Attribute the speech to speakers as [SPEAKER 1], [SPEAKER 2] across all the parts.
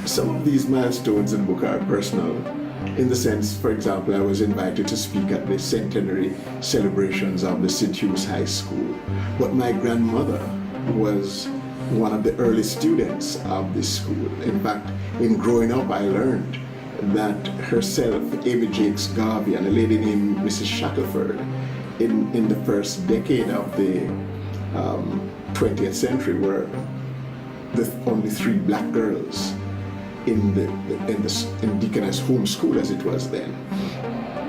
[SPEAKER 1] Some of these milestones in the book are personal, in the sense, for example, I was invited to speak at the centenary celebrations of the St. Hugh's High School. But my grandmother was one of the early students of this school. In fact, in growing up, I learned that herself, Amy Jakes Garvey, and a lady named Mrs. Shackelford, in the first decade of the 20th century, were the only 3 black girls in Deaconess Home School, as it was then.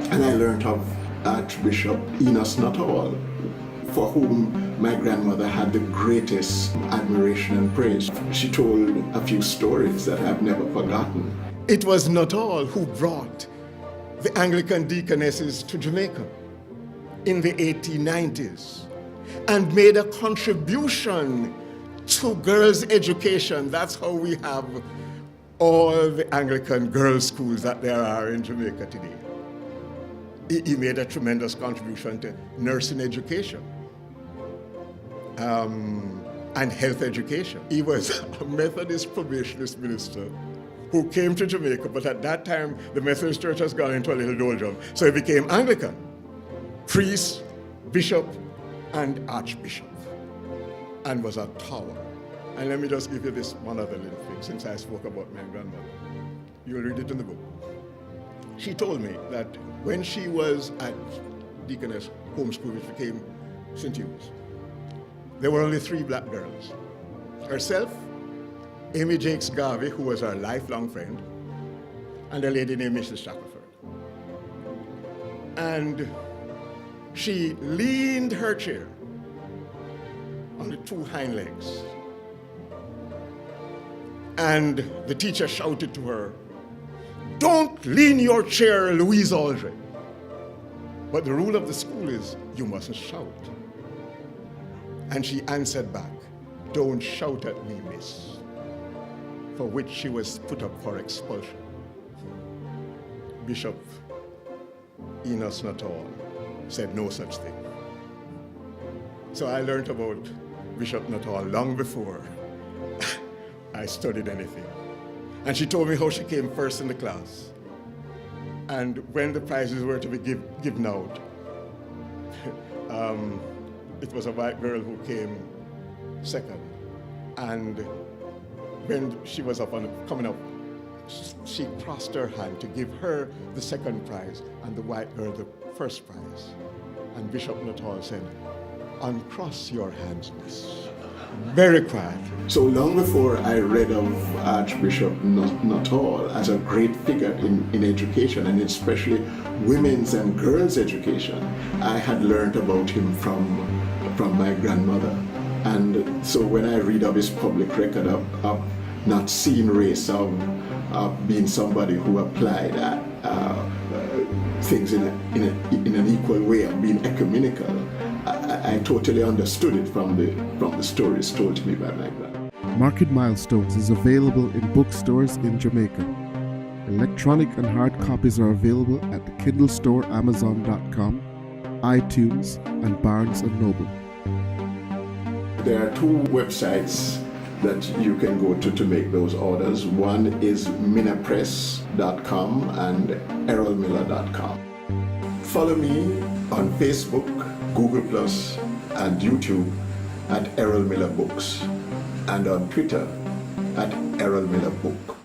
[SPEAKER 1] And I learned of Archbishop Enos Nuttall, for whom my grandmother had the greatest admiration and praise. She told a few stories that I've never forgotten. It was Nuttall who brought the Anglican deaconesses to Jamaica in the 1890s and made a contribution to girls' education. That's how we have all the Anglican girls' schools that there are in Jamaica today. He made a tremendous contribution to nursing education and health education. He was a Methodist probationist minister who came to Jamaica, but at that time the Methodist Church has gone into a little doldrum, so he became Anglican, priest, bishop, and archbishop, and was a tower. And let me just give you this one other little thing, since I spoke about my grandmother. You'll read it in the book. She told me that when she was at Deaconess Home School, which became St. Hugh's, there were only 3 black girls. Herself, Amy Jakes Garvey, who was her lifelong friend, and a lady named Mrs. Shackelford. And she leaned her chair on the 2 hind legs. And the teacher shouted to her, "Don't lean your chair, Louise Aldrin." But the rule of the school is you mustn't shout. And she answered back, "Don't shout at me, miss," for which she was put up for expulsion. Bishop Enos Nuttall said no such thing. So I learned about Bishop Nuttall long before I studied anything. And she told me how she came first in the class. And when the prizes were to be given out, it was a white girl who came second. And when she was coming up, she crossed her hand to give her the second prize and the white girl the first prize. And Bishop Nuttall said, "Uncross your hands, miss." Very quiet. So long before I read of Archbishop Nuttall as a great figure in education, and especially women's and girls' education, I had learned about him from my grandmother. And so when I read of his public record of not seeing race, of being somebody who applied things in an equal way, of being ecumenical, I totally understood it from the stories told to me by my grandmother.
[SPEAKER 2] Market Milestones is available in bookstores in Jamaica. Electronic and hard copies are available at the Kindle Store, Amazon.com, iTunes, and Barnes & Noble.
[SPEAKER 1] There are 2 websites that you can go to make those orders. One is minapress.com and errolmiller.com. Follow me on Facebook, Google+, and YouTube at Errol Miller Books, and on Twitter at Errol Miller Book.